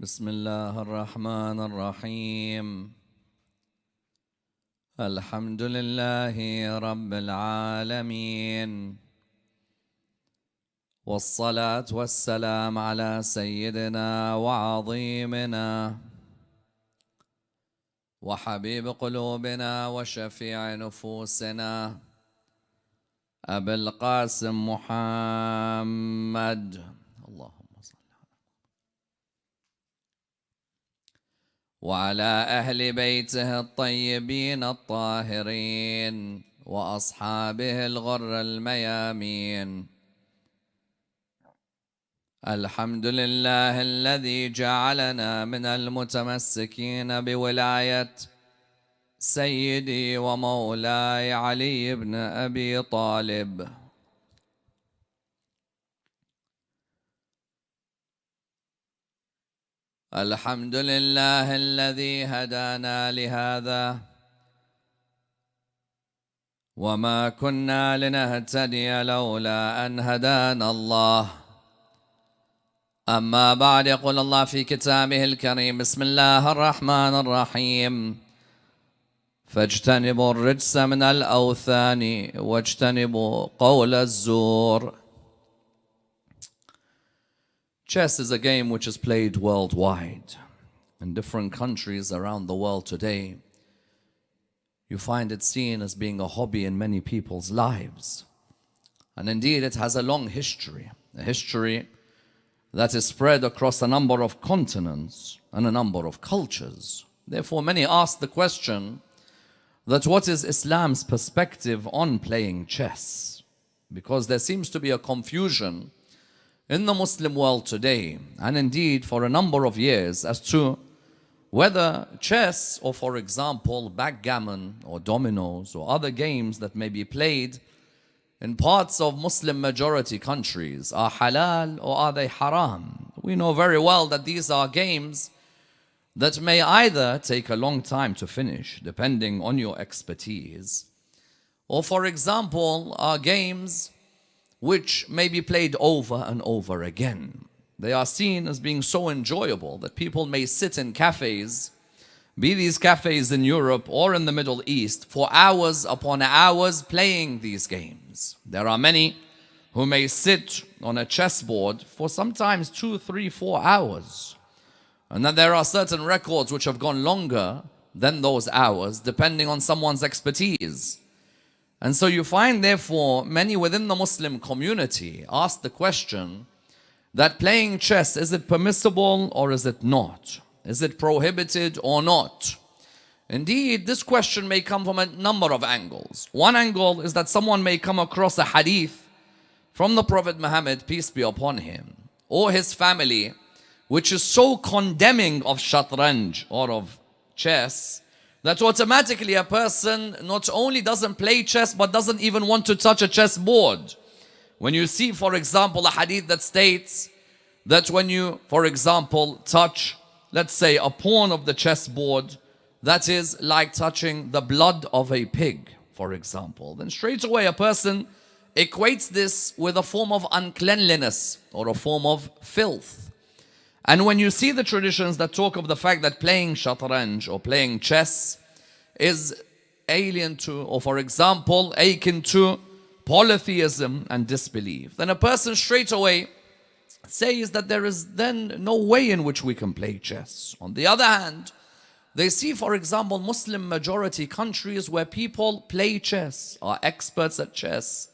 بسم الله الرحمن الرحيم الحمد لله رب العالمين والصلاة والسلام على سيدنا وعظيمنا وحبيب قلوبنا وشفيع نفوسنا أبي القاسم محمد وعلى أهل بيته الطيبين الطاهرين وأصحابه الغر الميامين. الحمد لله الذي جعلنا من المتمسكين بولاية سيدي ومولاي علي بن أبي طالب. الحمد لله الذي هدانا لهذا وما كنا لنهتدي لولا أن هدانا الله. أما بعد، يقول الله في كتابه الكريم: بسم الله الرحمن الرحيم فاجتنبوا الرجس من الأوثان واجتنبوا قول الزور. Chess is a game which is played worldwide. In different countries around the world today, you find it seen as being a hobby in many people's lives. And indeed, it has a long history, a history that is spread across a number of continents and a number of cultures. Therefore, many ask the question that what is Islam's perspective on playing chess? Because there seems to be a confusion in the Muslim world today, and indeed for a number of years, as to whether chess or, for example, backgammon or dominoes or other games that may be played in parts of Muslim majority countries are halal or are they haram. We know very well that these are games that may either take a long time to finish, depending on your expertise, or, for example, are games which may be played over and over again. They are seen as being so enjoyable that people may sit in cafes, be these cafes in Europe or in the Middle East, for hours upon hours playing these games. There are many who may sit on a chessboard for sometimes 2, 3, 4 hours. And then there are certain records which have gone longer than those hours, depending on someone's expertise. And so you find, therefore, many within the Muslim community ask the question that playing chess, is it permissible or is it not? Is it prohibited or not? Indeed, this question may come from a number of angles. One angle is that someone may come across a hadith from the Prophet Muhammad, peace be upon him, or his family, which is so condemning of shatranj or of chess, that automatically a person not only doesn't play chess, but doesn't even want to touch a chessboard. When you see, for example, a hadith that states that when you, for example, touch, let's say, a pawn of the chessboard, that is like touching the blood of a pig, for example, then straight away a person equates this with a form of uncleanliness or a form of filth. And when you see the traditions that talk of the fact that playing shatranj or playing chess is alien to, or for example, akin to polytheism and disbelief, then a person straight away says that there is then no way in which we can play chess. On the other hand, they see, for example, Muslim majority countries where people play chess, are experts at chess.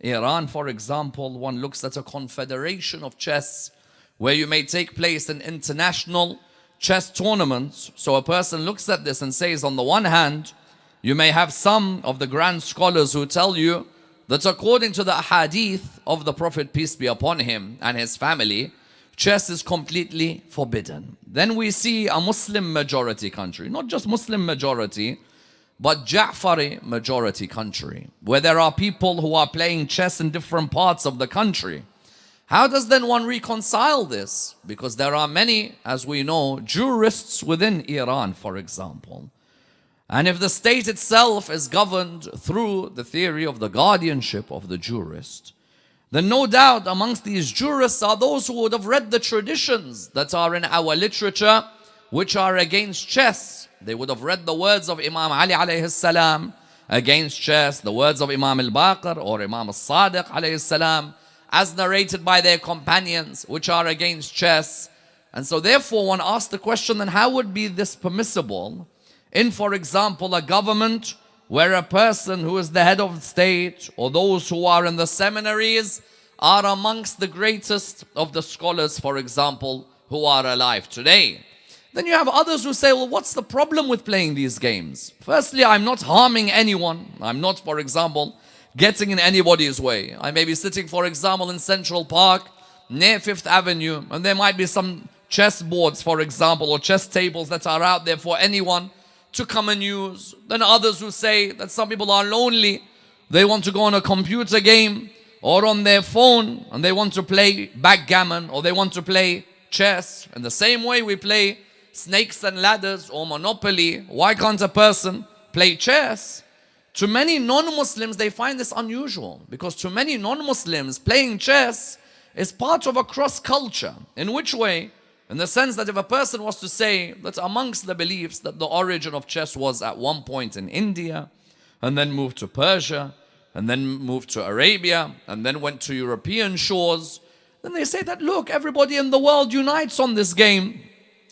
Iran, for example, one looks at a confederation of chess where you may take place in international chess tournaments. So a person looks at this and says, on the one hand, you may have some of the grand scholars who tell you that according to the hadith of the Prophet, peace be upon him, and his family, chess is completely forbidden. Then we see a Muslim majority country, not just Muslim majority, but Ja'fari majority country, where there are people who are playing chess in different parts of the country. How does then one reconcile this? Because there are many, as we know, jurists within Iran, for example. And if the state itself is governed through the theory of the guardianship of the jurist, then no doubt amongst these jurists are those who would have read the traditions that are in our literature which are against chess. They would have read the words of Imam Ali alayhi salam against chess, the words of Imam al-Baqir or Imam al-Sadiq alayhi salam as narrated by their companions, which are against chess. And so therefore one asks the question, then how would be this permissible in, for example, a government where a person who is the head of the state or those who are in the seminaries are amongst the greatest of the scholars, for example, who are alive today? Then you have others who say, well, what's the problem with playing these games? Firstly, I'm not harming anyone. I'm not, for example, getting in anybody's way. I may be sitting, for example, in Central Park near Fifth Avenue, and there might be some chess boards, for example, or chess tables that are out there for anyone to come and use. Then others who say that some people are lonely. They want to go on a computer game or on their phone and they want to play backgammon or they want to play chess. In the same way we play snakes and ladders or Monopoly, why can't a person play chess? To many non-Muslims, they find this unusual because to many non-Muslims, playing chess is part of a cross-culture. In which way? In the sense that if a person was to say that amongst the beliefs that the origin of chess was at one point in India, and then moved to Persia, and then moved to Arabia, and then went to European shores, then they say that, look, everybody in the world unites on this game.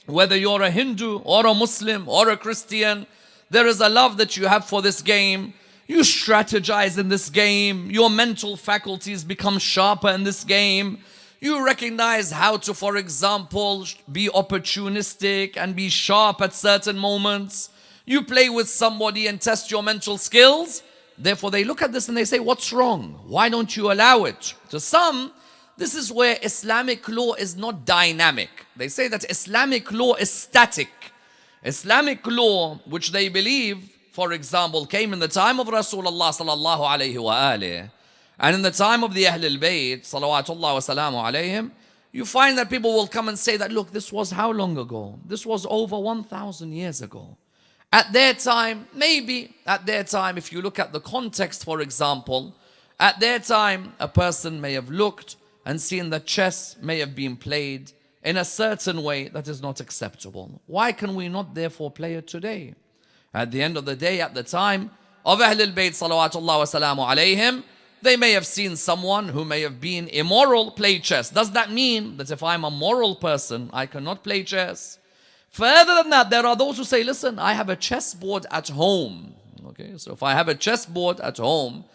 Whether you're a Hindu or a Muslim or a Christian, there is a love that you have for this game. You strategize in this game. Your mental faculties become sharper in this game. You recognize how to, for example, be opportunistic and be sharp at certain moments. You play with somebody and test your mental skills. Therefore, they look at this and they say, what's wrong? Why don't you allow it? To some, this is where Islamic law is not dynamic. They say that Islamic law is static. Islamic law, which they believe, for example, came in the time of Rasulullah sallallahu alayhi wa alihi, and in the time of the Ahlul Bayt, salawatullah wa salamu alayhim, you find that people will come and say that, look, this was how long ago? This was over 1,000 years ago. At their time, maybe at their time, if you look at the context, for example, at their time, a person may have looked and seen that chess may have been played in a certain way that is not acceptable. Why can we not therefore play it today? At the end of the day, at the time of Ahlul Bayt, salawatullah wa salamu alayhim, they may have seen someone who may have been immoral play chess. Does that mean that if I'm a moral person, I cannot play chess? Further than that, there are those who say, listen, I have a chessboard at home. Okay, so if I have a chessboard at home,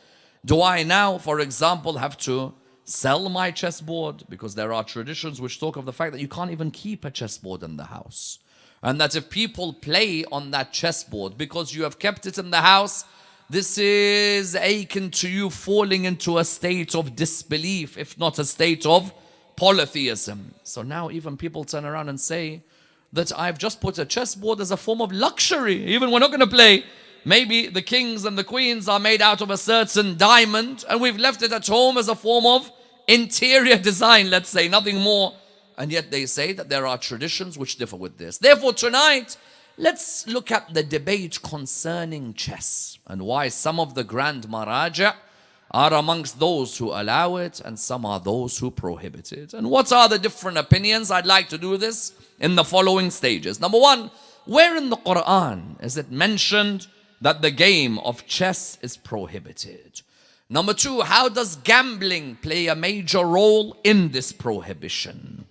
do I now, for example, have to sell my chessboard? Because there are traditions which talk of the fact that you can't even keep a chessboard in the house. And that if people play on that chessboard because you have kept it in the house, this is akin to you falling into a state of disbelief, if not a state of polytheism. So now even people turn around and say that I've just put a chessboard as a form of luxury. Even we're not going to play. Maybe the kings and the queens are made out of a certain diamond and we've left it at home as a form of interior design, let's say, nothing more. And yet they say that there are traditions which differ with this. Therefore tonight, let's look at the debate concerning chess and why some of the grand maraja are amongst those who allow it and some are those who prohibit it. And what are the different opinions? I'd like to do this in the following stages. Number one, where in the Quran is it mentioned that the game of chess is prohibited? Number two, how does gambling play a major role in this prohibition?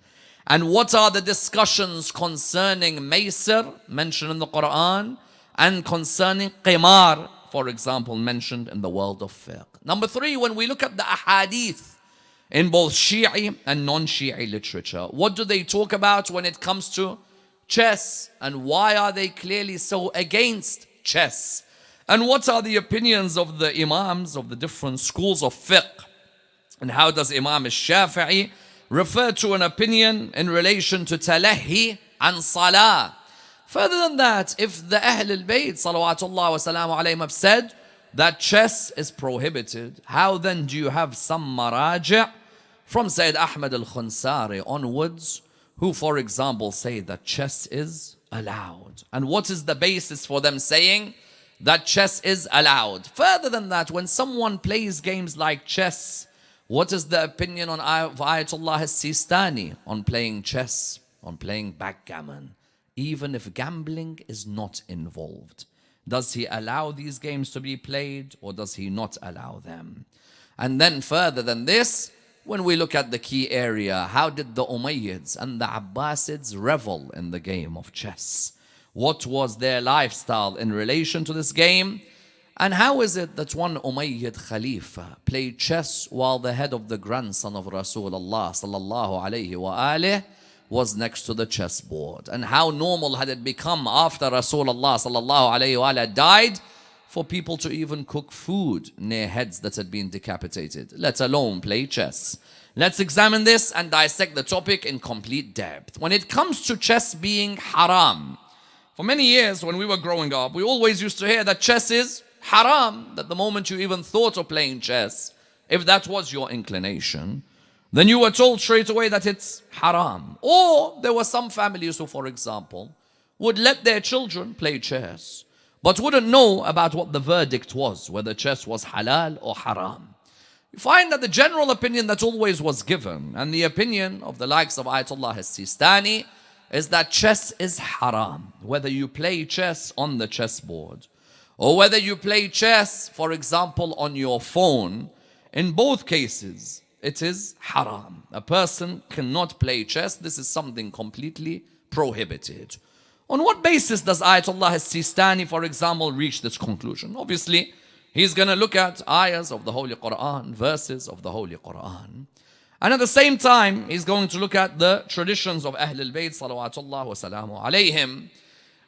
And what are the discussions concerning maysir, mentioned in the Quran, and concerning qimar, for example, mentioned in the world of fiqh? Number three, when we look at the ahadith in both Shi'i and non-Shi'i literature. What do they talk about when it comes to chess? And why are they clearly so against chess? And what are the opinions of the Imams of the different schools of fiqh? And how does Imam al-Shafi'i refer to an opinion in relation to talahi and salah? Further than that, if the Ahl al-Bayt salawatullah wa salamu alayhim have said that chess is prohibited, how then do you have some maraji' from Sayyid Ahmad al-Khunsari onwards, who for example say that chess is allowed? And what is the basis for them saying that chess is allowed? Further than that, when someone plays games like chess, what is the opinion of Ayatollah al-Sistani on playing chess, on playing backgammon, even if gambling is not involved? Does he allow these games to be played, or does he not allow them? And then further than this, when we look at the key area, how did the Umayyads and the Abbasids revel in the game of chess? What was their lifestyle in relation to this game? And how is it that one Umayyad Khalifa played chess while the head of the grandson of Rasulullah sallallahu alayhi wa alih was next to the chessboard? And how normal had it become after Rasulullah sallallahu alayhi wa alih died for people to even cook food near heads that had been decapitated, let alone play chess? Let's examine this and dissect the topic in complete depth. When it comes to chess being haram, for many years when we were growing up, we always used to hear that chess is haram, that the moment you even thought of playing chess, if that was your inclination, then you were told straight away that it's haram. Or there were some families who, for example, would let their children play chess, but wouldn't know about what the verdict was, whether chess was halal or haram. You find that the general opinion that always was given, and the opinion of the likes of Ayatollah al-Sistani, is that chess is haram. Whether you play chess on the chessboard, or whether you play chess, for example, on your phone, in both cases, it is haram. A person cannot play chess. This is something completely prohibited. On what basis does Ayatollah al-Sistani, for example, reach this conclusion? Obviously, he's going to look at ayahs of the Holy Quran, verses of the Holy Quran. And at the same time, he's going to look at the traditions of Ahl al-Bayt, salawatullah wa salamu alayhim.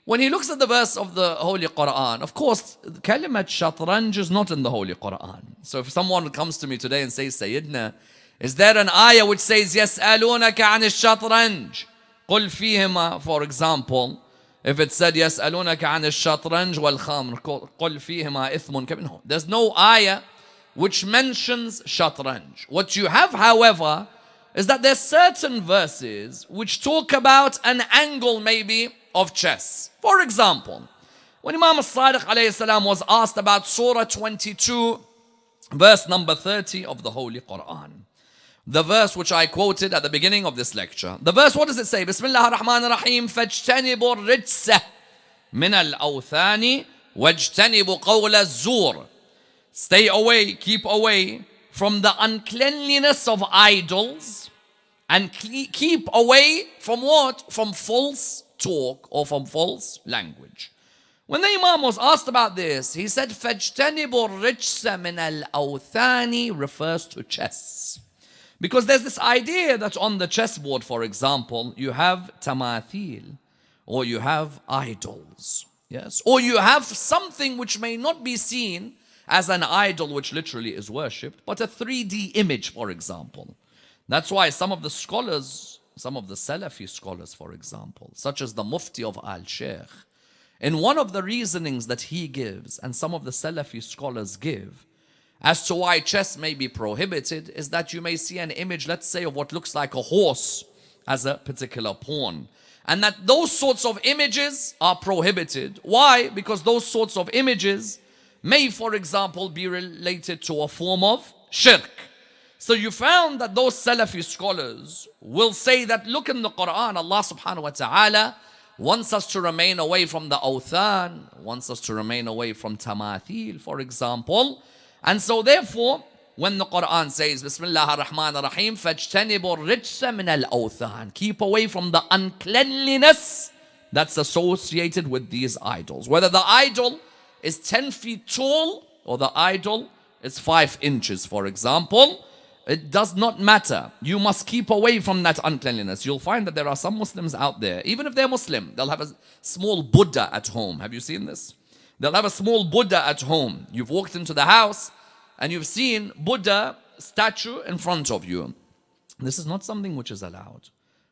When he looks at the verse of the Holy Quran, of course, kalimat shatranj is not in the Holy Quran. So if someone comes to me today and says, Sayyidina, is there an ayah which says, يَسْأَلُونَكَ عَنِ الشَّطْرَنْجِ قُلْ فِيهِمَا, for example, if it said, يَسْأَلُونَكَ عَنِ الشَّطْرَنْجِ وَالْخَمْرِ قُلْ فِيهِمَا إِثْمٌ كَبِيرٌ. No, there's no ayah which mentions shatranj. What you have, however, is that there's certain verses which talk about an angle maybe of chess. For example, when Imam al-Sadiq alayhi salam was asked about Surah 22, verse number 30 of the Holy Quran, the verse which I quoted at the beginning of this lecture, the verse, what does it say? Bismillah ar-Rahman ar-Rahim, فَاجْتَنِبُوا الرِّجْسَ مِنَ الْأَوْثَانِ وَاجْتَنِبُوا قَوْلَ الزُّورِ. Stay away, keep away from the uncleanliness of idols, and keep away from what? From false talk or from false language. When the Imam was asked about this, he said, فَاجْتَنِبُوا الرِّجْسَ مِنَ الْأَوْثَانِ refers to chess. Because there's this idea that on the chessboard, for example, you have tamathil, or you have idols, yes, or you have something which may not be seen as an idol which literally is worshipped, but a 3D image, for example. That's why some of the scholars, some of the Salafi scholars, for example, such as the Mufti of Al-Sheikh, in one of the reasonings that he gives, and some of the Salafi scholars give, as to why chess may be prohibited, is that you may see an image, let's say, of what looks like a horse as a particular pawn. And that those sorts of images are prohibited. Why? Because those sorts of images may, for example, be related to a form of shirk. So you found that those Salafi scholars will say that, look, in the Quran, Allah subhanahu wa ta'ala wants us to remain away from the awthan, wants us to remain away from tamathil, for example. And so therefore, when the Quran says, Bismillah ar-Rahman ar-Rahim, فَاجْتَنِبُوا الرِّجْسَ مِنَ الْأَوْثَانِ, keep away from the uncleanliness that's associated with these idols. Whether the idol is 10 feet tall or the idol is 5 inches, for example. it does not matter. You must keep away from that uncleanliness. You'll find that there are some Muslims out there, even if they're Muslim, they'll have a small Buddha at home. Have you seen this? They'll have a small Buddha at home. You've walked into the house and you've seen Buddha statue in front of you. This is not something which is allowed.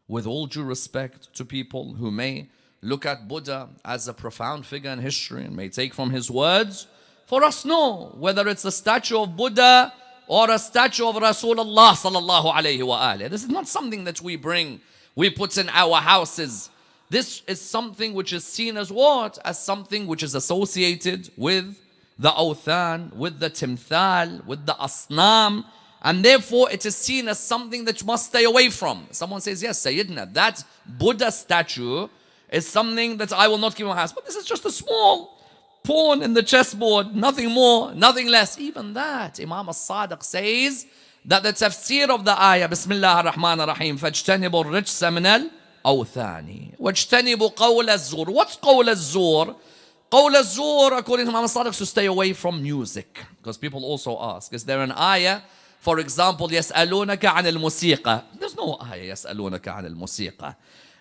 With all due respect to people who may look at Buddha as a profound figure in history and may take from his words, for us, no. Whether it's a statue of Buddha or a statue of Rasulullah sallallahu alayhi wa alayhi. This is not something that we bring, we put in our houses. This is something which is seen as what? As something which is associated with the awthan, with the timthal, with the asnam. And therefore it is seen as something that you must stay away from. Someone says, yes, Sayyidina, that Buddha statue is something that I will not keep in my house. But this is just a small pawn in the chessboard, nothing more, nothing less. Even that, Imam al-Sadiq says that the tafsir of the ayah, Bismillah ar-Rahman ar-Rahim, فَاجْتَنِبُوا الرِّجْسَ مِنَ الْأَوْثَانِ وَاجْتَنِبُوا قَوْلَ الزُّورِ. What's قَوْلَ الزُّورِ? قَوْلَ الزُّورِ, according to Imam al-Sadiq, to stay away from music. Because people also ask, is there an ayah, for example, يَسْأَلُونَكَ عَنِ الْمُوسِيقَى? There's no ayah, يَسْأَلُونَكَ عَنِ الْمُوسِيقَى.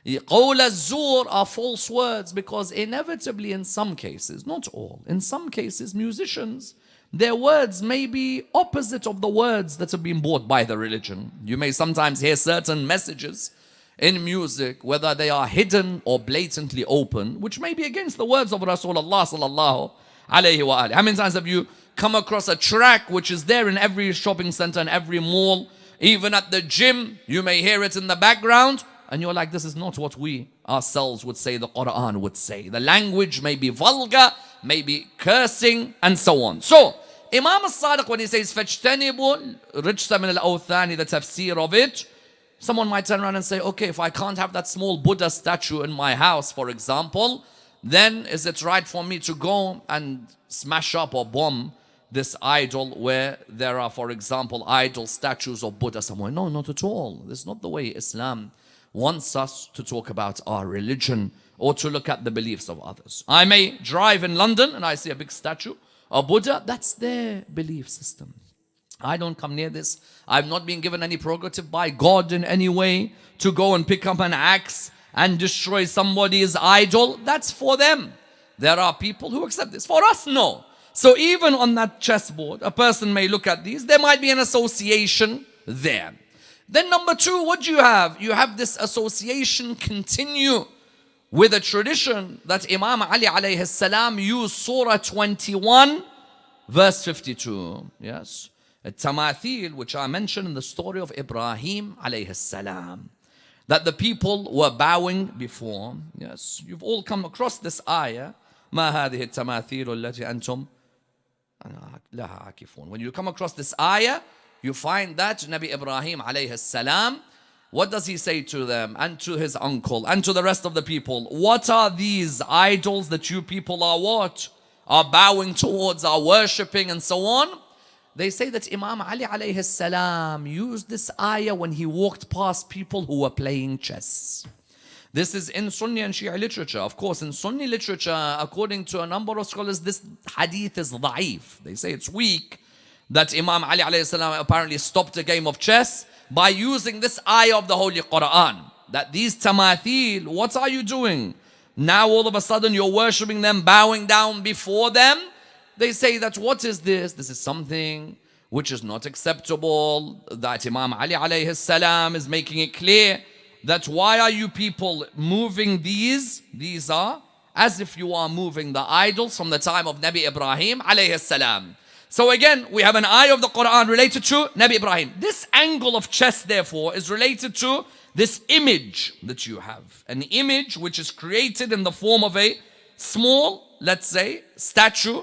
قول الزور are false words, because inevitably in some cases, not all, in some cases musicians, their words may be opposite of the words that have been brought by the religion. You may sometimes hear certain messages in music, whether they are hidden or blatantly open, which may be against the words of Rasulullah sallallahu alayhi wa alayhi. How many times have you come across a track which is there in every shopping center and every mall, even at the gym, you may hear it in the background, and you're like, this is not what we ourselves would say the Quran would say. The language may be vulgar, may be cursing, and so on. So, Imam al-Sadiq, when he says, فَاجْتَنِبُوا رِجْسَ مِنَ الْأَوْثَانِ, the tafsir of it, someone might turn around and say, okay, if I can't have that small Buddha statue in my house, for example, then is it right for me to go and smash up or bomb this idol where there are, for example, idol statues of Buddha somewhere? No, not at all. This is not the way Islam wants us to talk about our religion or to look at the beliefs of others. I may drive in London and I see a big statue of Buddha. That's their belief system. I don't come near this. I've not been given any prerogative by God in any way to go and pick up an axe and destroy somebody's idol. That's for them. There are people who accept this. For us, no. So even on that chessboard, a person may look at these. There might be an association there. Then number two, what do you have? You have this association continue with a tradition that Imam Ali alayhi salam used Surah 21 verse 52. Yes. Tamathil, which I mentioned in the story of Ibrahim alayhi salam, that the people were bowing before. Yes. You've all come across this ayah. ما هذه التماثيل التي أنتم لها عاكفون. When you come across this ayah, you find that Nabi Ibrahim alayhi salam, what does he say to them and to his uncle and to the rest of the people? What are these idols that you people are what? Are bowing towards, are worshipping and so on? They say that Imam Ali alayhi salam used this ayah when he walked past people who were playing chess. This is in Sunni and Shia literature. Of course, in Sunni literature, according to a number of scholars, this hadith is da'if. They say it's weak, that Imam Ali alayhi salam apparently stopped a game of chess by using this ayah of the Holy Quran. That these tamathil, what are you doing? Now all of a sudden you're worshipping them, bowing down before them. They say that what is this? This is something which is not acceptable. That Imam Ali alayhi salam is making it clear that why are you people moving these? These are as if you are moving the idols from the time of Nabi Ibrahim alayhi salam. So again, we have an ayah of the Quran related to Nabi Ibrahim. This angle of chess, therefore, is related to this image that you have. An image which is created in the form of a small, let's say, statue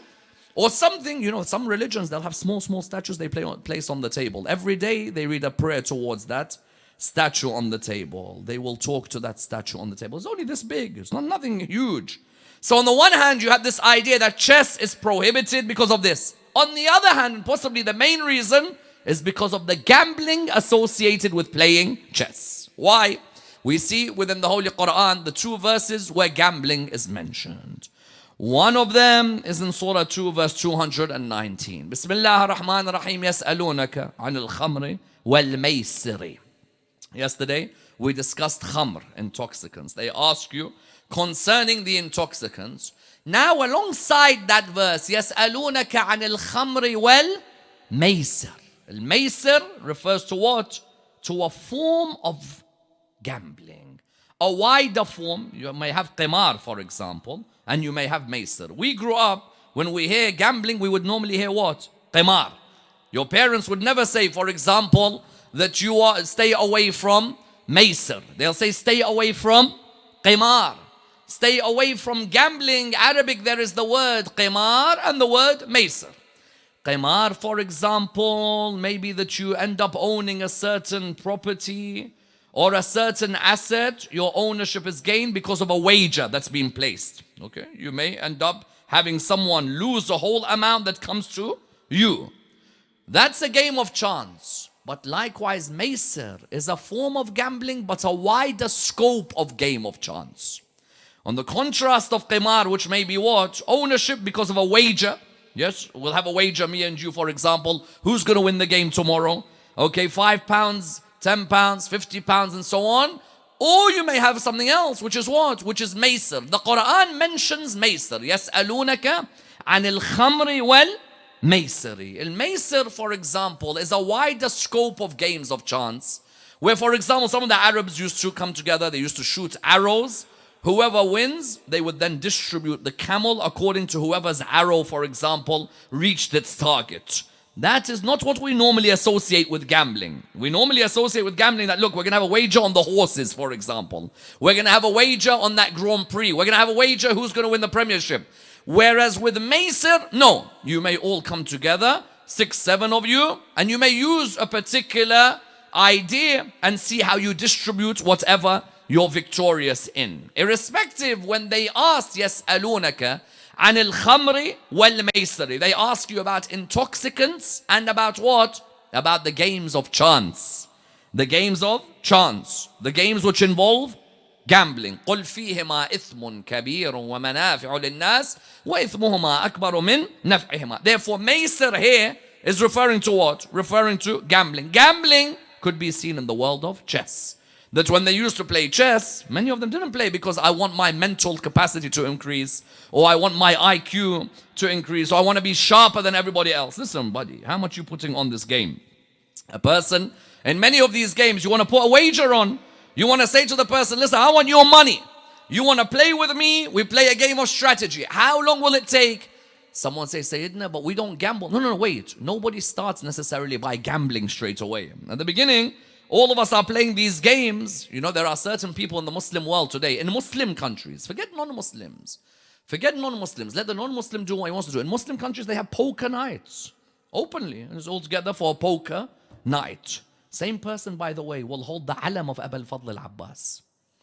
or something. You know, some religions, they'll have small statues they place on the table. Every day they read a prayer towards that statue on the table. They will talk to that statue on the table. It's only this big. It's not nothing huge. So on the one hand, you have this idea that chess is prohibited because of this. On the other hand, possibly the main reason is because of the gambling associated with playing chess. Why? We see within the Holy Quran the two verses where gambling is mentioned. One of them is in Surah 2, verse 219. Bismillah ar-Rahman ar-Rahim. يَسْأَلُونَكَ عَنِ الْخَمْرِ وَالْمَيْسِرِ. Yesterday, we discussed khamr, intoxicants. They ask you concerning the intoxicants. Now, alongside that verse, يَسْأَلُونَكَ عَنِ الْخَمْرِ وَالْمَيْسِرِ. Al-maysir refers to what? To a form of gambling. A wider form. You may have qimar, for example, and you may have maysir. We grew up, when we hear gambling, we would normally hear what? Qimar. Your parents would never say, for example, that you stay away from maysir. They'll say, stay away from qimar. Stay away from gambling. Arabic, there is the word qimar and the word maysir. Qimar, for example, maybe that you end up owning a certain property or a certain asset. Your ownership is gained because of a wager that's been placed. Okay, you may end up having someone lose the whole amount that comes to you. That's a game of chance. But likewise, maysir is a form of gambling, but a wider scope of game of chance. On the contrast of qimar, which may be what? Ownership because of a wager. Yes, we'll have a wager, me and you, for example. Who's going to win the game tomorrow? Okay, £5, £10, £50, and so on. Or you may have something else, which is what? Which is maysir. The Quran mentions maysir. يَسْأَلُونَكَ عَنِ الْخَمْرِ وَالْمَيْسِرِ. Al-maysir, for example, is a wider scope of games of chance. Where, for example, some of the Arabs used to come together. They used to shoot arrows. Whoever wins, they would then distribute the camel according to whoever's arrow, for example, reached its target. That is not what we normally associate with gambling. We normally associate with gambling that, look, we're going to have a wager on the horses, for example. We're going to have a wager on that Grand Prix. We're going to have a wager who's going to win the Premiership. Whereas with maysir, no. You may all come together, 6, 7 of you, and you may use a particular idea and see how you distribute whatever you're victorious in. Irrespective, when they asked, يَسْأَلُونَكَ عَنِ الْخَمْرِ وَالْمَيْسِرِ, they ask you about intoxicants and about what? About the games of chance. The games of chance. The games which involve gambling. قُلْ فِيهِمَا إِثْمٌ كَبِيرٌ وَمَنَافِعُ لِلنَّاسِ وَإِثْمُهُمَا أَكْبَرُ مِنْ نَفْعِهِمَا. Therefore, maysir here is referring to what? Referring to gambling. Gambling could be seen in the world of chess. That when they used to play chess, many of them didn't play because I want my mental capacity to increase, or I want my IQ to increase, or I want to be sharper than everybody else. Listen, buddy, how much you putting on this game? A person, in many of these games, you want to put a wager on. You want to say to the person, listen, I want your money. You want to play with me? We play a game of strategy. How long will it take? Someone say, Sayyidina, but we don't gamble. No, wait. Nobody starts necessarily by gambling straight away. At the beginning, all of us are playing these games. You know, there are certain people in the Muslim world today, in Muslim countries. Forget non-Muslims. Forget non-Muslims. Let the non-Muslim do what he wants to do. In Muslim countries, they have poker nights. Openly. It's all together for a poker night. Same person, by the way, will hold the alam of Abu al-Fadl al-Abbas.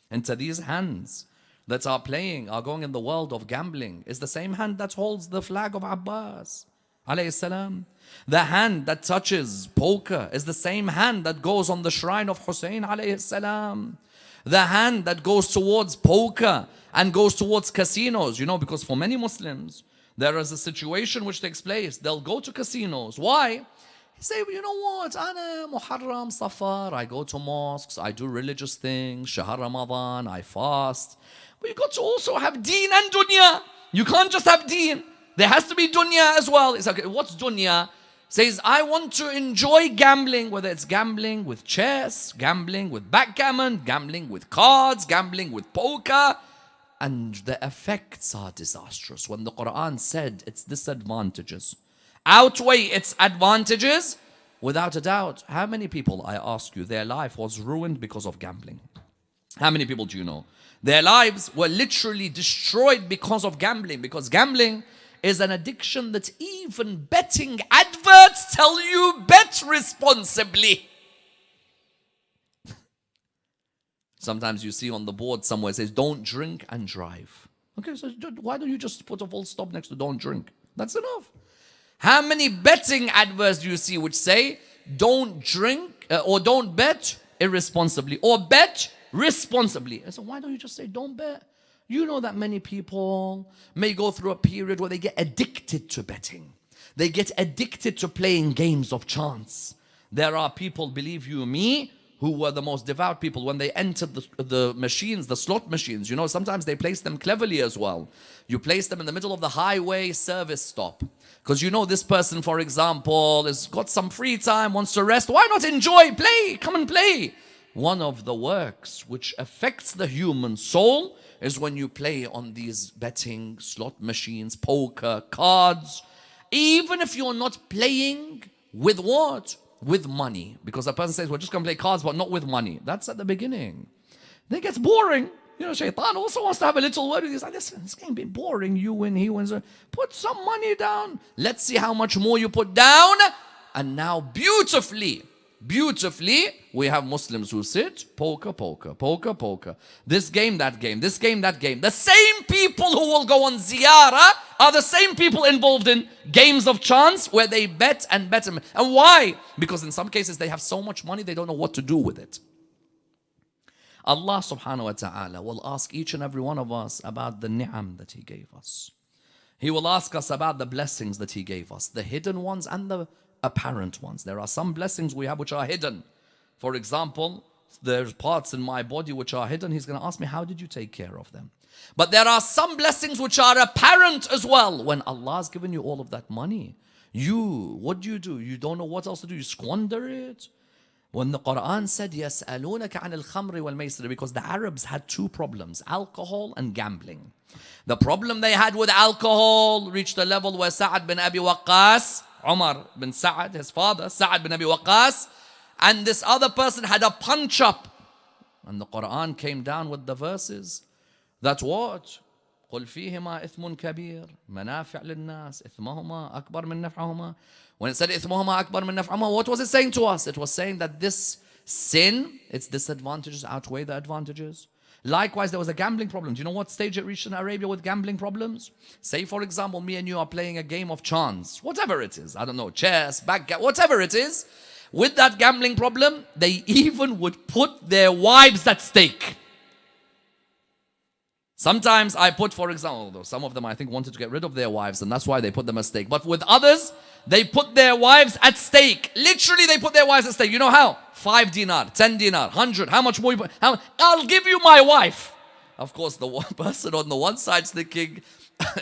Into these hands that are playing, are going in the world of gambling, is the same hand that holds the flag of Abbas alayhi salam. The hand that touches poker is the same hand that goes on the shrine of Hussein alayhi salam. The hand that goes towards poker and goes towards casinos, you know, because for many Muslims, there is a situation which takes place. They'll go to casinos. Why? He say, you know what? Ana Muharram, Safar. I go to mosques. I do religious things. Shahar Ramadan. I fast. But you got to also have deen and dunya. You can't just have deen. There has to be dunya as well. It's like, what's dunya? Says, I want to enjoy gambling, whether it's gambling with chess, gambling with backgammon, gambling with cards, gambling with poker. And the effects are disastrous. When the Quran said its disadvantages outweigh its advantages, without a doubt, how many people, I ask you, their life was ruined because of gambling? How many people do you know? Their lives were literally destroyed because of gambling. Because gambling is an addiction that even betting adverts tell you bet responsibly. Sometimes you see on the board somewhere it says, don't drink and drive. Okay, so why don't you just put a full stop next to don't drink? That's enough. How many betting adverts do you see which say, don't drink or don't bet irresponsibly or bet responsibly? And so why don't you just say don't bet? You know that many people may go through a period where they get addicted to betting. They get addicted to playing games of chance. There are people, believe you me, who were the most devout people. When they entered the machines, the slot machines, you know, sometimes they place them cleverly as well. You place them in the middle of the highway service stop. Because you know this person, for example, has got some free time, wants to rest. Why not enjoy? Play, come and play. One of the works which affects the human soul is when you play on these betting, slot machines, poker, cards. Even if you're not playing with what? With money. Because a person says, we're just going to play cards, but not with money. That's at the beginning. Then it gets boring. You know, Shaitan also wants to have a little word with you. He's like, listen, this game been boring. You win, he wins. Put some money down. Let's see how much more you put down. And now beautifully, we have Muslims who sit, poker, poker, poker, poker. This game, that game, this game, that game. The same people who will go on ziyarah are the same people involved in games of chance where they bet and bet. And why? Because in some cases they have so much money they don't know what to do with it. Allah subhanahu wa ta'ala will ask each and every one of us about the ni'am that He gave us. He will ask us about the blessings that He gave us, the hidden ones and the apparent ones. There are some blessings we have which are hidden. For example, there's parts in my body which are hidden. He's going to ask me, how did you take care of them? But there are some blessings which are apparent as well. When Allah has given you all of that money, what do? You don't know what else to do. You squander it. When the Quran said, يَسْأَلُونَكَ عَنِ الْخَمْرِ وَالْمَيْسِرِ, because the Arabs had two problems, alcohol and gambling. The problem they had with alcohol reached a level where Sa'ad bin Abi Waqqas, Umar bin Sa'ad, his father, Sa'ad bin Abi Waqqas, and this other person had a punch-up. And the Quran came down with the verses that what? قُلْ فِيهِمَا إِثْمٌ كَبِيرٌ مَنَافِعْ لِلنَّاسِ إِثْمَهُمَا أَكْبَرْ مِنْ نَفْعَهُمَا. When it said إِثْمَهُمَا أَكْبَرْ مِنْ نَفْعَهُمَا, what was it saying to us? It was saying that this sin, its disadvantages outweigh the advantages. Likewise, there was a gambling problem. Do you know what stage it reached in Arabia with gambling problems? Say, for example, me and you are playing a game of chance, whatever it is. I don't know, chess, backgammon, whatever it is. With that gambling problem, they even would put their wives at stake. Sometimes I put, for example, though some of them I think wanted to get rid of their wives and that's why they put them at stake. But with others, they put their wives at stake. Literally, they put their wives at stake. You know how? 5 dinar, 10 dinar, 100. How much more you put? I'll give you my wife. Of course, the one person on the one side's thinking,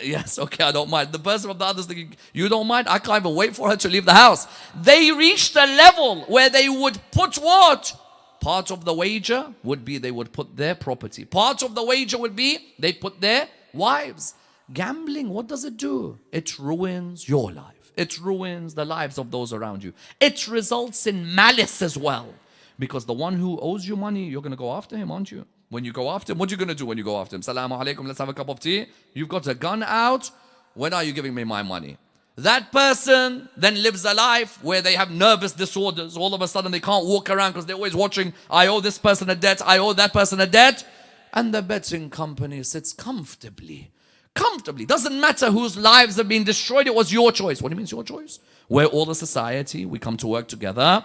yes, okay, I don't mind. The person on the other's thinking, you don't mind? I can't even wait for her to leave the house. They reached a level where they would put what? Part of the wager would be they would put their property. Part of the wager would be they put their wives. Gambling, what does it do? It ruins your life. It ruins the lives of those around you. It results in malice as well. Because the one who owes you money, you're going to go after him, aren't you? When you go after him, what are you going to do when you go after him? Salaamu alaikum, let's have a cup of tea. You've got a gun out. When are you giving me my money? That person then lives a life where they have nervous disorders. All of a sudden they can't walk around because they're always watching, I owe this person a debt, I owe that person a debt. And the betting company sits comfortably. Comfortably. Doesn't matter whose lives have been destroyed, it was your choice. What do you mean it's your choice? We're all a society, we come to work together.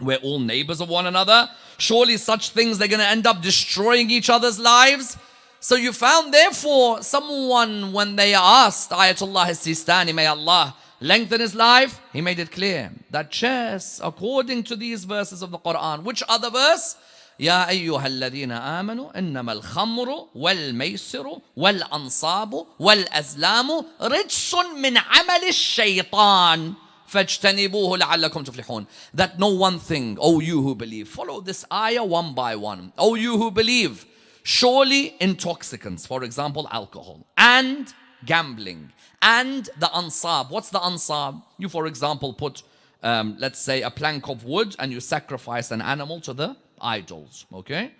We're all neighbors of one another. Surely such things, they're going to end up destroying each other's lives. So you found, therefore, someone, when they asked Ayatollah Sistani, may Allah lengthen his life, he made it clear that chess, according to these verses of the Quran, which other verse? يا أيها الذين آمنوا إنما الخمر والميسر والأنصاب والأزلام رجس من عمل الشيطان فاجتنبوه لعلكم تفلحون. That know one thing, O you who believe. Follow this ayah one by one. O you who believe. Surely intoxicants, for example, alcohol and gambling and the ansab. What's the ansab? You, for example, put, let's say, a plank of wood and you sacrifice an animal to the idols. Okay?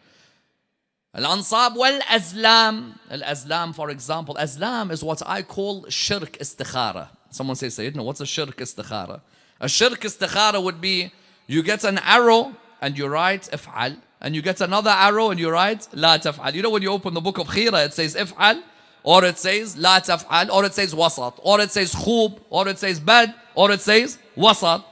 Al-ansab wal-azlam. Al-azlam, for example. Azlam is what I call shirk istikhara. Someone says, Sayyidina, what's a shirk istikhara? A shirk istikhara would be, you get an arrow and you write if'al. And you get another arrow and you write La taf'al. You know when you open the book of Khira, it says if'al, or it says La taf'al, or it says wasat, or it says khub, or it says bad, or it says wasat.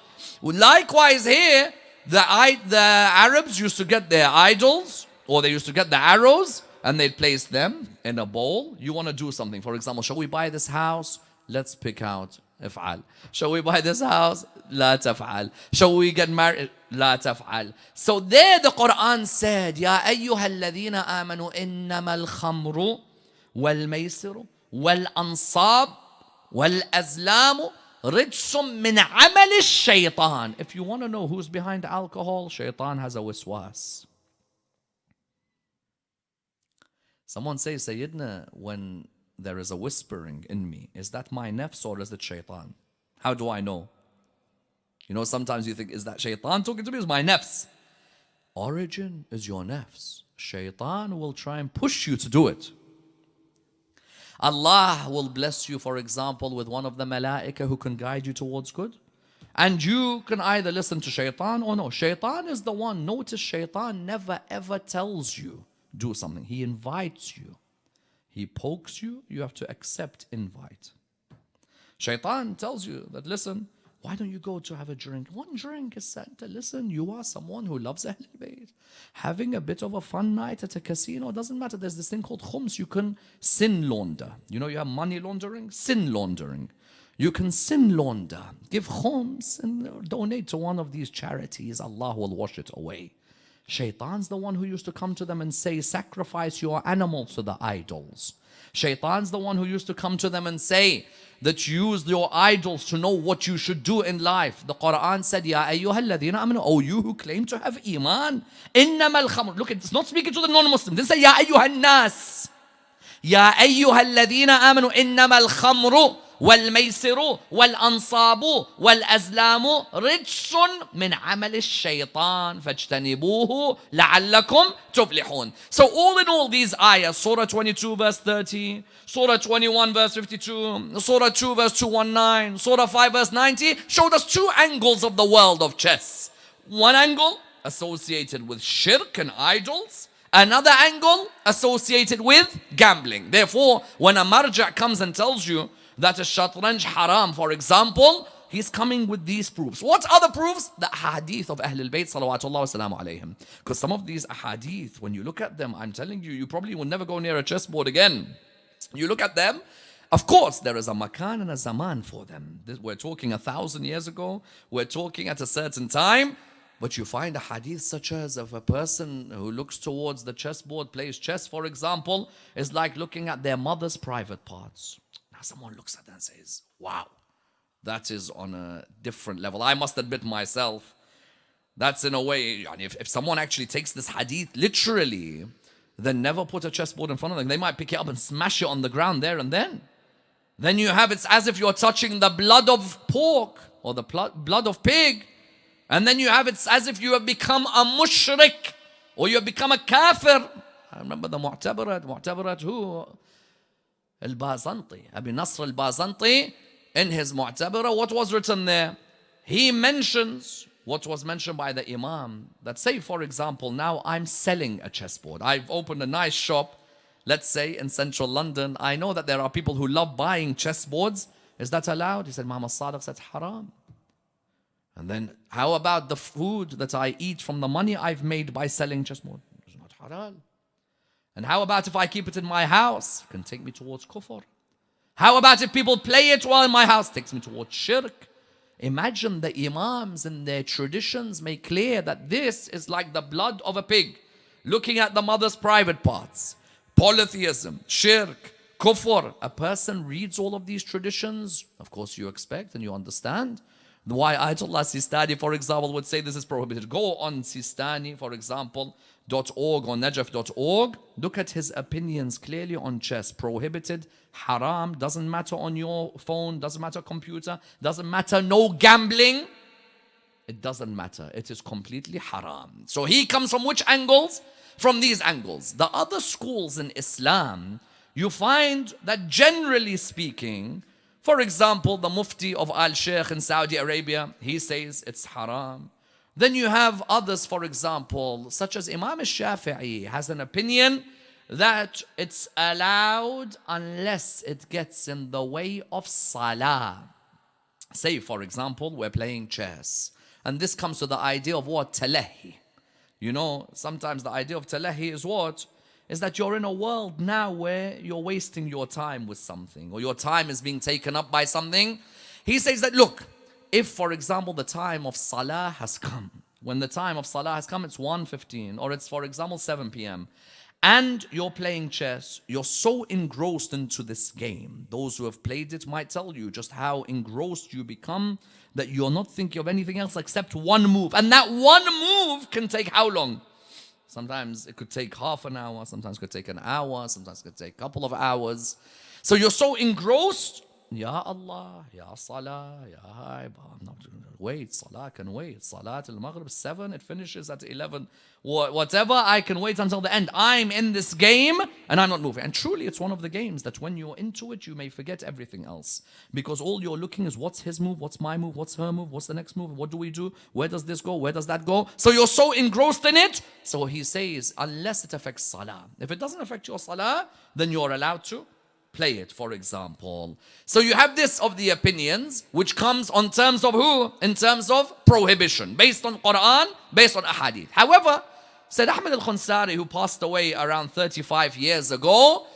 Likewise here, the Arabs used to get their idols, or they used to get the arrows, And they'd place them in a bowl. You want to do something. For example, shall we buy this house? Let's pick out افعل. Shall we buy this house? لا تفعل. Shall we get married? لا تفعل. So there the Quran said, يا أيها الذين آمنوا إنما الخمر والميسر والأنصاب والأزلام رجس من عمل الشيطان. If you want to know who's behind alcohol, shaitan has a wiswas. Someone says, Sayyidina, when there is a whispering in me, is that my nafs or is it shaitan? How do I know? You know, sometimes you think, is that shaitan talking to me? Is my nafs? Origin is your nafs. Shaitan will try and push you to do it. Allah will bless you, for example, with one of the malaika who can guide you towards good. And you can either listen to shaitan or no. Shaitan is the one. Notice shaitan never ever tells you do something. He invites you. He pokes you. You have to accept invite. Shaitan tells you that, listen, why don't you go to have a drink? One drink is said to listen, you are someone who loves Ahlul Bayt. Having a bit of a fun night at a casino, doesn't matter. There's this thing called khums. You can sin launder. You know, you have money laundering, sin laundering. You can sin launder. Give khums and donate to one of these charities. Allah will wash it away. Shaitan's the one who used to come to them and say, sacrifice your animals to the idols. Shaitan's the one who used to come to them and say that use your idols to know what you should do in life. The Quran said, Ya ayyuhalladhina amanu, oh you who claim to have iman, innamal khamr. Look, it's not speaking to the non-Muslim. This is Ya ayyuhan nas. Ya ayyuhalladhina amanu, innamal khamru والميسر والأنصاب والأزلام رجس من عمل الشيطان فاجتنبوه لعلكم تفلحون. So all in all, these ayahs, Surah 22 verse 30, Surah 21 verse 52, Surah 2 verse 219, Surah 5 verse 90 showed us two angles of the world of chess. One angle associated with shirk and idols, another angle associated with gambling. Therefore, when a marja' comes and tells you that is shatranj haram, for example, he's coming with these proofs. What other proofs? The hadith of Ahlul Bayt salawatullah wa salamu alayhim. Because some of these hadith, when you look at them, I'm telling you, you probably will never go near a chessboard again. You look at them, of course, there is a makan and a zaman for them. We're talking 1,000 years ago. We're talking at a certain time. But you find a hadith such as of a person who looks towards the chessboard, plays chess, for example, is like looking at their mother's private parts. Now someone looks at that and says, wow, that is on a different level. I must admit myself, that's in a way, if someone actually takes this hadith literally, then never put a chessboard in front of them. They might pick it up and smash it on the ground there and then. Then you have, it's as if you're touching the blood of pork or the blood of pig. And then you have, it's as if you have become a mushrik or you have become a kafir. I remember the Mu'tabarat who? Al-Bazanti, Abi Nasr al-Bazanti, in his Mu'tabara, what was written there? He mentions what was mentioned by the Imam. That say, for example, now I'm selling a chessboard. I've opened a nice shop, let's say in central London. I know that there are people who love buying chessboards. Is that allowed? He said, Muhammad Sadiq said, haram. And then, how about the food that I eat from the money I've made by selling chessboard? It's not halal. And how about if I keep it in my house? It can take me towards kufr. How about if people play it while in my house? It takes me towards shirk. Imagine the imams and their traditions make clear that this is like the blood of a pig. Looking at the mother's private parts. Polytheism, shirk, kufr. A person reads all of these traditions. Of course you expect and you understand why Ayatollah Sistani, for example, would say this is prohibited. Go on Sistani, for example, .org or najaf.org. Look at his opinions clearly on chess. Prohibited, haram, doesn't matter on your phone, doesn't matter computer, doesn't matter, no gambling. It doesn't matter. It is completely haram. So he comes from which angles? From these angles. The other schools in Islam, you find that generally speaking, for example, the Mufti of Al-Sheikh in Saudi Arabia, he says it's haram. Then you have others, for example, such as Imam al-Shafi'i has an opinion that it's allowed unless it gets in the way of salah. Say, for example, we're playing chess. And this comes to the idea of what? Talahi. You know, sometimes the idea of talahi is what? is that you're in a world now where you're wasting your time with something, or your time is being taken up by something. He says that, look, if, for example, the time of Salah has come, when the time of Salah has come, it's 1:15, or it's, for example, 7 p.m., and you're playing chess, you're so engrossed into this game. Those who have played it might tell you just how engrossed you become, that you're not thinking of anything else except one move. And that one move can take how long? Sometimes it could take half an hour, sometimes it could take an hour, sometimes it could take a couple of hours. So you're so engrossed. Ya Allah, Ya Salah, Ya Haib. I'm not wait, Salah can wait. Salah till Maghrib 7, it finishes at 11. Whatever, I can wait until the end. I'm in this game and I'm not moving. And truly, it's one of the games that when you're into it, you may forget everything else. Because all you're looking is what's his move, what's my move, what's her move, what's the next move, what do we do, where does this go, where does that go? So you're so engrossed in it. So he says, unless it affects Salah. If it doesn't affect your Salah, then you're allowed to play it, for example. So you have this of the opinions, which comes on terms of who? In terms of prohibition, based on Quran, based on Hadith. However, Said Ahmed al-Khansari, who passed away around 35 years ago,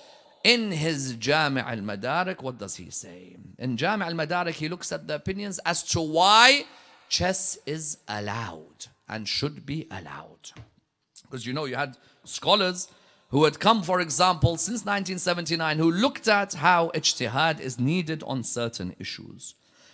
in his Jami' al-Madarik, what does he say? In Jami' al-Madarik, he looks at the opinions as to why chess is allowed and should be allowed. Because you know, you had scholars who had come, for example, since 1979, who looked at how ijtihad is needed on certain issues.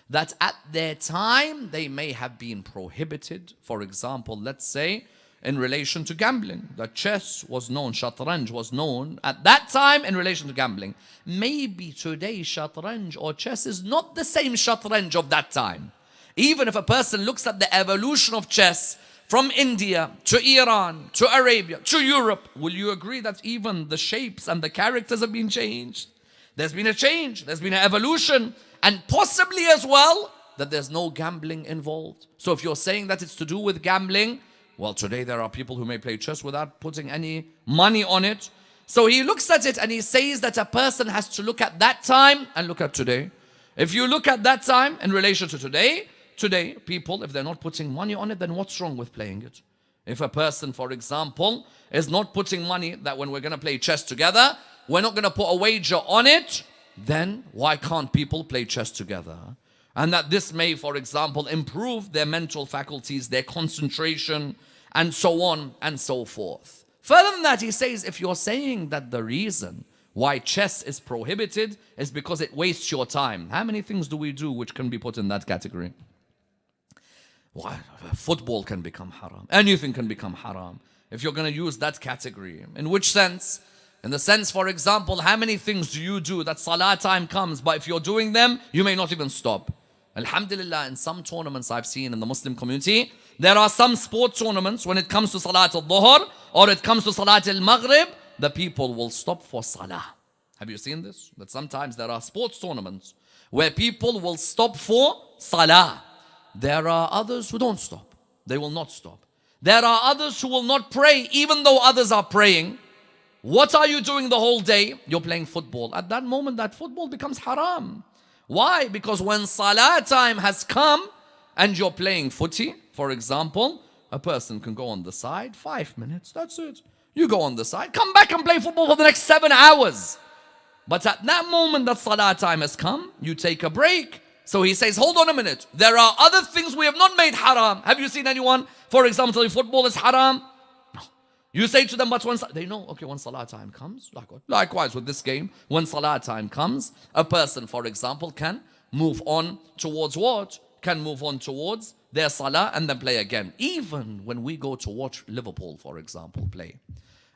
That at their time, they may have been prohibited. For example, let's say, in relation to gambling. That chess was known, shatranj was known at that time in relation to gambling. Maybe today, shatranj or chess is not the same shatranj of that time. Even if a person looks at the evolution of chess, from India to Iran to Arabia to Europe, will you agree that even the shapes and the characters have been changed? There's been a change, there's been an evolution, and possibly as well that there's no gambling involved. So if you're saying that it's to do with gambling, well, today there are people who may play chess without putting any money on it. So he looks at it and he says that a person has to look at that time and look at today. If you look at that time in relation to today, people, if they're not putting money on it, then what's wrong with playing it? If a person, for example, is not putting money, that when we're going to play chess together, we're not going to put a wager on it, then why can't people play chess together? And that this may, for example, improve their mental faculties, their concentration, and so on and so forth. Further than that, he says, if you're saying that the reason why chess is prohibited is because it wastes your time, how many things do we do which can be put in that category? Why? Football can become haram. Anything can become haram if you're going to use that category. In which sense? In the sense, for example, how many things do you do that salah time comes, but if you're doing them, you may not even stop. Alhamdulillah, in some tournaments I've seen in the Muslim community, there are some sport tournaments when it comes to Salat al-Dhuhr or it comes to Salat al-Maghrib, the people will stop for salah. Have you seen this? That sometimes there are sports tournaments where people will stop for salah. There are others who don't stop. They will not stop. There are others who will not pray even though others are praying. What are you doing the whole day? You're playing football. At that moment, that football becomes haram. Why? Because when salah time has come and you're playing footy, for example, a person can go on the side, 5 minutes, that's it. You go on the side, come back and play football for the next 7 hours. But at that moment that salah time has come, you take a break. So he says, hold on a minute. There are other things we have not made haram. Have you seen anyone, for example, telling football is haram? No. You say to them, but when they know, okay, when salah time comes, likewise with this game, when salah time comes, a person, for example, can move on towards what? Can move on towards their salah and then play again. Even when we go to watch Liverpool, for example, play,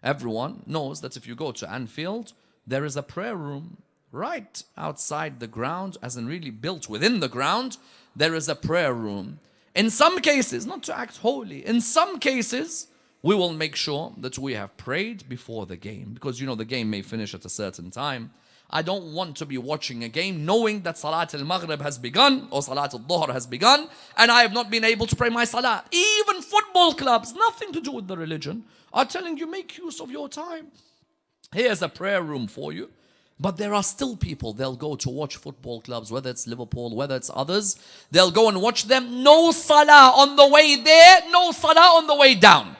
everyone knows that if you go to Anfield, there is a prayer room right outside the ground, as in really built within the ground, there is a prayer room. In some cases, not to act holy, in some cases, we will make sure that we have prayed before the game. Because you know the game may finish at a certain time. I don't want to be watching a game knowing that Salat al-Maghrib has begun or Salat al-Dhuhr has begun and I have not been able to pray my Salah. Even football clubs, nothing to do with the religion, are telling you make use of your time. Here's a prayer room for you. But there are still people, they'll go to watch football clubs, whether it's Liverpool, whether it's others. They'll go and watch them. No salah on the way there, no salah on the way down.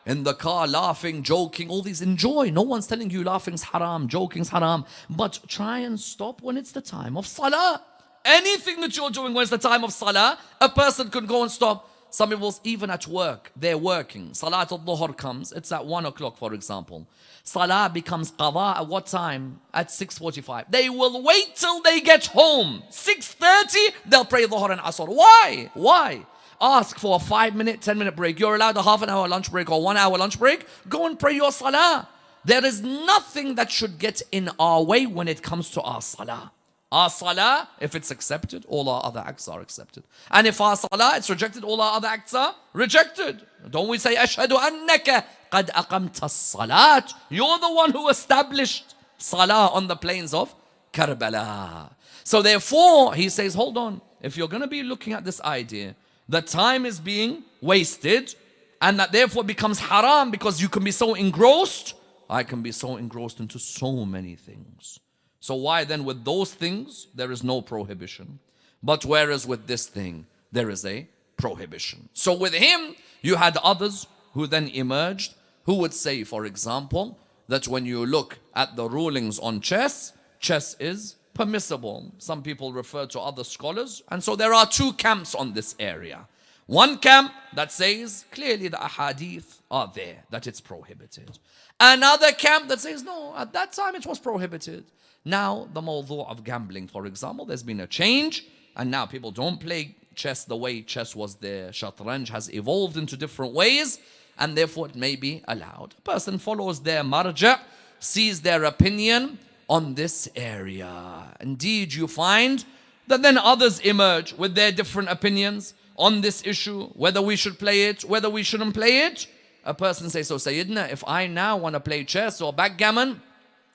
In the car, laughing, joking, all these, enjoy. No one's telling you laughing's haram, joking's haram. But try and stop when it's the time of salah. Anything that you're doing when it's the time of salah, a person could go and stop. Some people, even at work, they're working. Salat al-Dhuhr comes, it's at 1 o'clock, for example. Salah becomes qada at what time? At 6:45. They will wait till they get home. 6:30, they'll pray Dhuhr and Asr. Why? Why? Ask for a 5-minute, 10-minute break. You're allowed a half an hour lunch break or 1 hour lunch break. Go and pray your salah. There is nothing that should get in our way when it comes to our salah. Our salah, if it's accepted, all our other acts are accepted. And if our salah, it's rejected, all our other acts are rejected. Don't we say, Ashhadu annaka qad aqamta as-salat. You're the one who established salah on the plains of Karbala. So therefore, he says, hold on. If you're going to be looking at this idea, that time is being wasted, and that therefore becomes haram because you can be so engrossed. I can be so engrossed into so many things. So why then with those things, there is no prohibition? But whereas with this thing, there is a prohibition. So with him, you had others who then emerged, who would say, for example, that when you look at the rulings on chess, chess is permissible. Some people refer to other scholars. And so there are two camps on this area. One camp that says clearly the ahadith are there, that it's prohibited. Another camp that says, no, at that time it was prohibited. Now, the mawdu' of gambling, for example, there's been a change, and now people don't play chess the way chess was there. Shatranj has evolved into different ways, and therefore it may be allowed. A person follows their marja', sees their opinion on this area. Indeed, you find that then others emerge with their different opinions on this issue, whether we should play it, whether we shouldn't play it. A person says, so Sayyidina, if I now want to play chess or backgammon,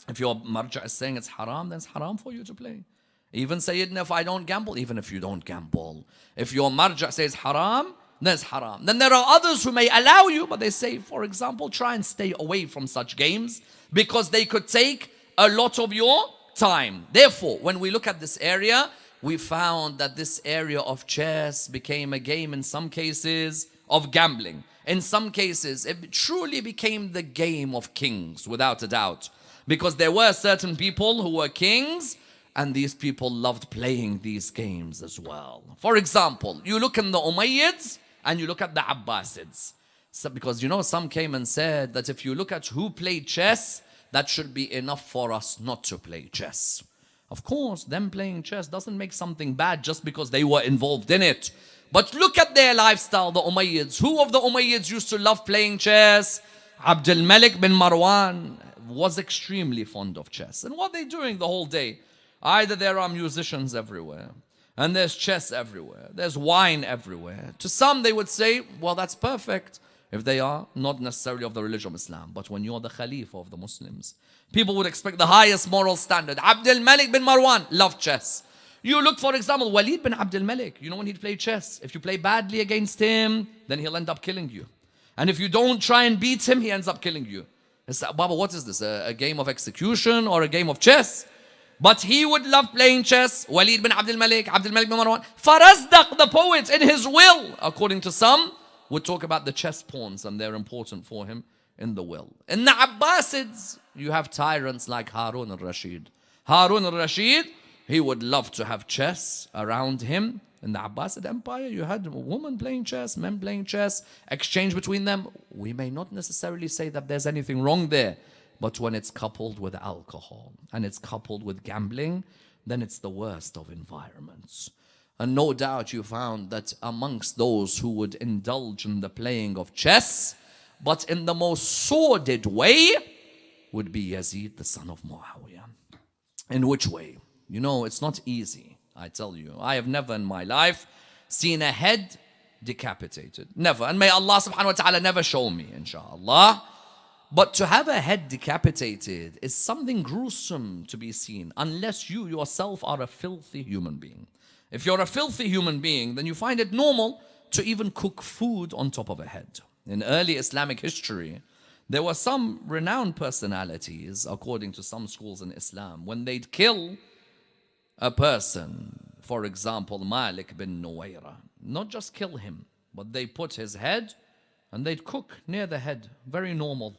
if your marja' is saying it's haram, then it's haram for you to play. Even Sayyidina, if I don't gamble, even if you don't gamble. If your marja' says haram, then it's haram. Then there are others who may allow you, but they say, for example, try and stay away from such games because they could take a lot of your time. Therefore, when we look at this area, we found that this area of chess became a game in some cases of gambling. In some cases, it truly became the game of kings, without a doubt. Because there were certain people who were kings, and these people loved playing these games as well. For example, you look in the Umayyads, and you look at the Abbasids. So, because some came and said that if you look at who played chess, that should be enough for us not to play chess. Of course, them playing chess doesn't make something bad just because they were involved in it. But look at their lifestyle, the Umayyads. Who of the Umayyads used to love playing chess? Abdul Malik bin Marwan was extremely fond of chess. And what are they doing the whole day? Either there are musicians everywhere, and there's chess everywhere, there's wine everywhere. To some they would say, well, that's perfect if they are not necessarily of the religion of Islam. But when you're the Khalifa of the Muslims, people would expect the highest moral standard. Abdul Malik bin Marwan loved chess. You look, for example, Walid bin Abdul Malik. When he'd play chess, if you play badly against him, then he'll end up killing you. And if you don't try and beat him, he ends up killing you. It's, Baba, what is this? A game of execution or a game of chess? But he would love playing chess. Walid bin Abdul Malik bin Marwan. Farazdaq, the poet, in his will, according to some, would talk about the chess pawns and they're important for him in the will. In the Abbasids, you have tyrants like Harun al-Rashid. Harun al-Rashid, he would love to have chess around him. In the Abbasid Empire, you had women playing chess, men playing chess, exchange between them. We may not necessarily say that there's anything wrong there, but when it's coupled with alcohol and it's coupled with gambling, then it's the worst of environments. And no doubt you found that amongst those who would indulge in the playing of chess, but in the most sordid way, would be Yazid, the son of Muawiyah. In which way? It's not easy. I tell you, I have never in my life seen a head decapitated. Never. And may Allah subhanahu wa ta'ala never show me, inshallah. But to have a head decapitated is something gruesome to be seen, unless you yourself are a filthy human being. If you're a filthy human being, then you find it normal to even cook food on top of a head. In early Islamic history, there were some renowned personalities, according to some schools in Islam, when they'd kill a person, for example, Malik bin Nuwayra, not just kill him, but they put his head and they'd cook near the head, very normal.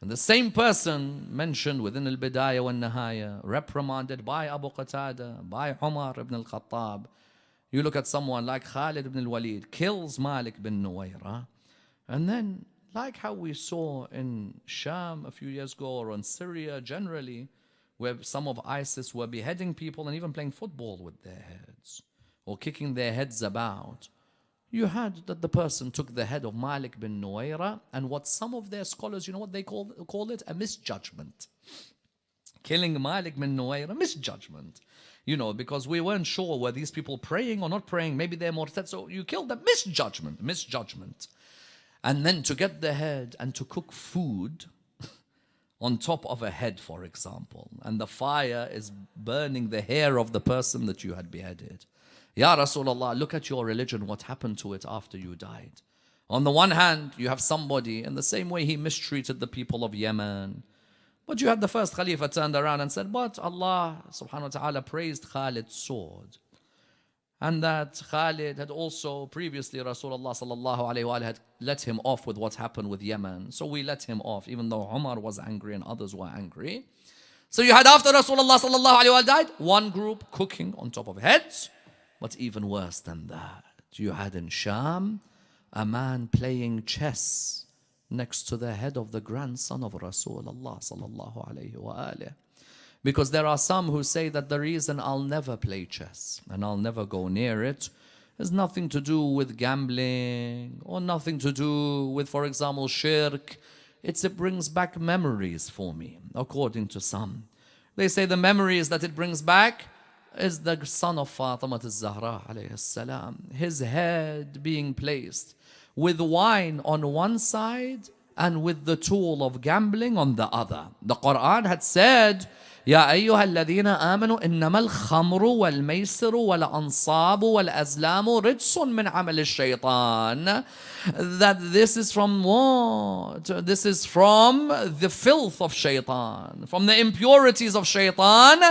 And the same person mentioned within Al-Bidayah wa Nihaya, reprimanded by Abu Qatada, by Umar ibn al-Khattab. You look at someone like Khalid ibn al-Walid, kills Malik bin Nuwayra, and then like how we saw in Sham a few years ago, or in Syria generally, where some of ISIS were beheading people and even playing football with their heads, or kicking their heads about. You had that the person took the head of Malik bin Nuwayra, and what some of their scholars, you know what they call it? A misjudgment. Killing Malik bin Nuwayra, misjudgment. You know, because we weren't sure were these people praying or not praying. Maybe they're murtad, so you killed them. Misjudgment. And then to get the head and to cook food on top of a head, for example, and the fire is burning the hair of the person that you had beheaded. Ya Rasulullah, look at your religion, what happened to it after you died. On the one hand, you have somebody, in the same way he mistreated the people of Yemen. But you had the first Khalifa turned around and said, but Allah subhanahu wa ta'ala praised Khalid's sword. And that Khalid had also previously, Rasulullah sallallahu alayhi wa had let him off with what happened with Yemen. So we let him off, even though Umar was angry and others were angry. So you had after Rasulullah sallallahu alayhi wa died, one group cooking on top of heads. But even worse than that, you had in Sham a man playing chess next to the head of the grandson of Rasulullah sallallahu alayhi wa alih. Because there are some who say that the reason I'll never play chess and I'll never go near it has nothing to do with gambling or nothing to do with, for example, shirk. It brings back memories for me, according to some. They say the memories that it brings back is the son of Fatima al-Zahra alayhi salam, his head being placed with wine on one side and with the tool of gambling on the other. The Quran had said, يا أيها الذين آمنوا إنما الخمر والميسر والأنصاب والأزلام رجس من عمل الشيطان. That this is from what? This is from the filth of shaitan, from the impurities of shaitan.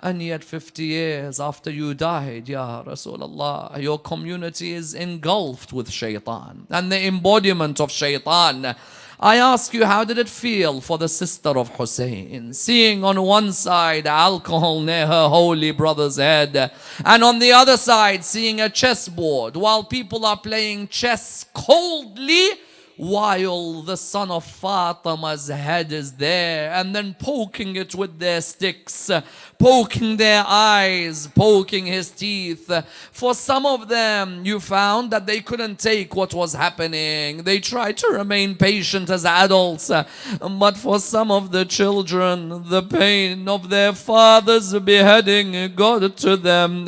And yet 50 years after you died, Ya Rasulullah, your community is engulfed with shaitan and the embodiment of shaitan. I ask you, how did it feel for the sister of Hussein, seeing on one side alcohol near her holy brother's head, and on the other side seeing a chessboard while people are playing chess coldly, while the son of Fatima's head is there, and then poking it with their sticks, poking their eyes, poking his teeth. For some of them, you found that they couldn't take what was happening. They tried to remain patient as adults. But for some of the children, the pain of their father's beheading got to them.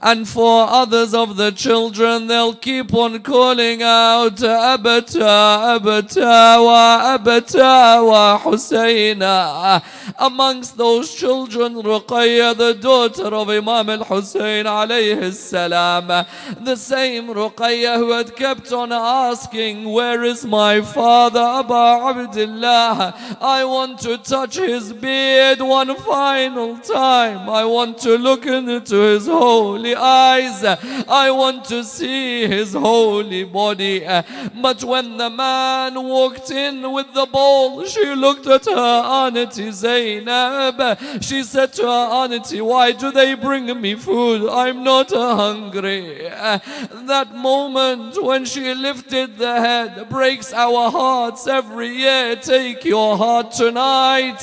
And for others of the children, they'll keep on calling out, Abata, Abata wa Abata wa Husayna. Amongst those children, Ruqayya, the daughter of Imam al-Hussein alayhi salam, the same Ruqayya who had kept on asking, where is my father, Aba Abdullah? I want to touch his beard one final time. I want to look into his holy eyes. I want to see his holy body. But when the man walked in with the bowl, she looked at her auntie Zainab. She said to her auntie, why do they bring me food? I'm not hungry. That moment when she lifted the head breaks our hearts every year. Take your heart tonight.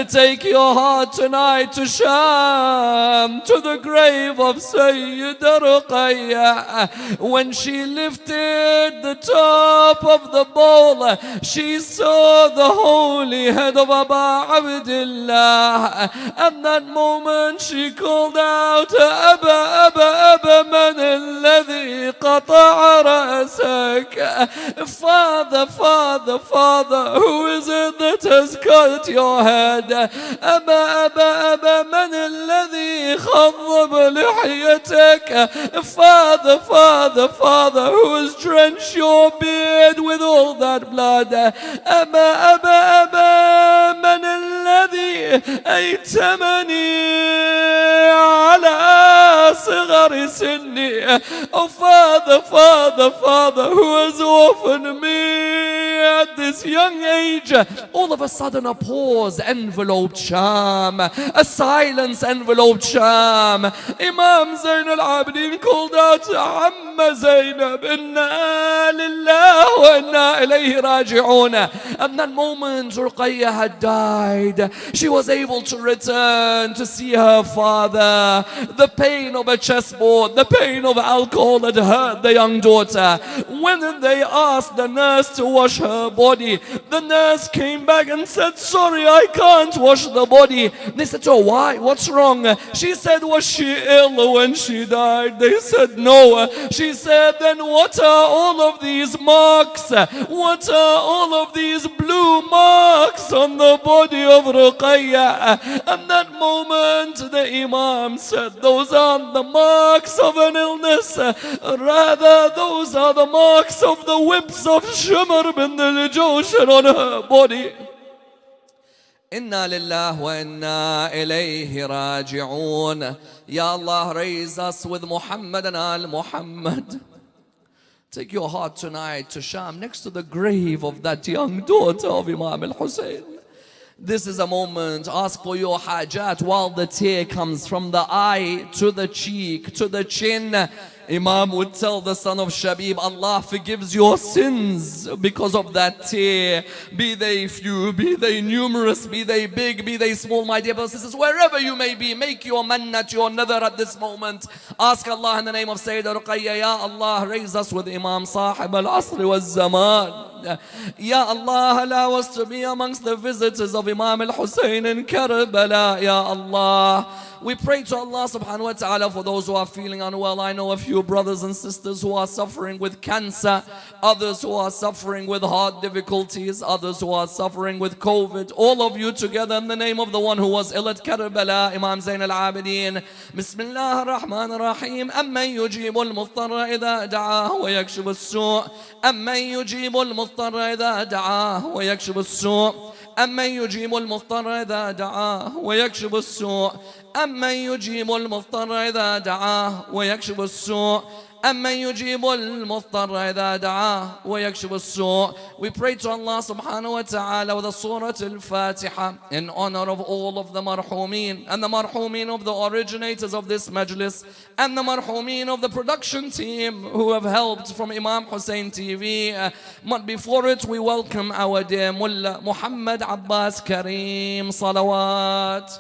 Take your heart tonight to Sham, to the grave of Sayyidah Ruqayya. When she lifted the top of the bowl, she saw the holy head of Aba Abdullah. At that moment she called out, Abba, Abba, Abba, man alladhi qata'a ra'sak? Father, Father, Father, who is it that has cut your head? Abba, Abba, Abba, man alladhi khadhab lihiyatak? Father, Father, Father, who has drenched your beard with all that blood? Abba, Abba, Abba, man alladhi أيتمني على صغر سني. Oh Father, Father, Father, who has orphaned me at this young age. All of a sudden a pause enveloped Sham, a silence enveloped Sham. Imam Zain al-Abidin called out, Amma Zainab, inna lillah wa inna ilayhi raji'un. And that moment Ruqayya had died. She was able to return to see her father. The pain of a chessboard, the pain of alcohol had hurt the young daughter. When they asked the nurse to wash her body, the nurse came back and said, sorry, I can't wash the body. They said, oh, why? What's wrong? She said, was she ill when she died? They said, no. She said, then what are all of these marks? What are all of these blue marks on the body of Ruqayya? And that moment the Imam said, those aren't the marks of an illness, rather those are the marks of the whips of Shumar bin al-Jawshar on her body. Inna lillah wa inna ilayhi raji'un. Ya Allah, raise us with Muhammad and Al Muhammad. Take your heart tonight to Sham, next to the grave of that young daughter of Imam al-Hussein. This is a moment, ask for your hajat while the tear comes from the eye to the cheek, to the chin. Imam would tell the son of Shabib, Allah forgives your sins because of that tear. Be they few, be they numerous, be they big, be they small, my dear brothers and sisters, wherever you may be, make your mannat, your nadar at this moment. Ask Allah in the name of Sayyidah Ruqayya, Ya Allah, raise us with Imam Sahib al-Asr wal-Zaman. Ya Allah, allow us to be amongst the visitors of Imam al-Hussein in Karbala, Ya Allah. We pray to Allah subhanahu wa ta'ala for those who are feeling unwell. I know a few brothers and sisters who are suffering with cancer, others who are suffering with heart difficulties, others who are suffering with COVID. All of you together in the name of the one who was ill at Karbala, Imam Zain al-Abidin. Bismillah ar-Rahman ar-Rahim. Amman yujibu al-muttarra idha da'ah wa yakshibu as-su'. Amman yujibu al-muttarra idha da'ah wa yakshibu as-su'. أمن يجيب المضطر إذا دعاه ويكشف السوء أمن يجيب المضطر إذا دعاه ويكشف السوء أمن يجيب المضطر إذا دعاه ويكشف السوء. We pray to Allah subhanahu wa ta'ala with the Surah Al-Fatiha in honor of all of the marhumin and the marhumin of the originators of this majlis and the marhumin of the production team who have helped from Imam Hussein TV. But before it, we welcome our dear Mullah Muhammad Abbas Kareem. Salawat.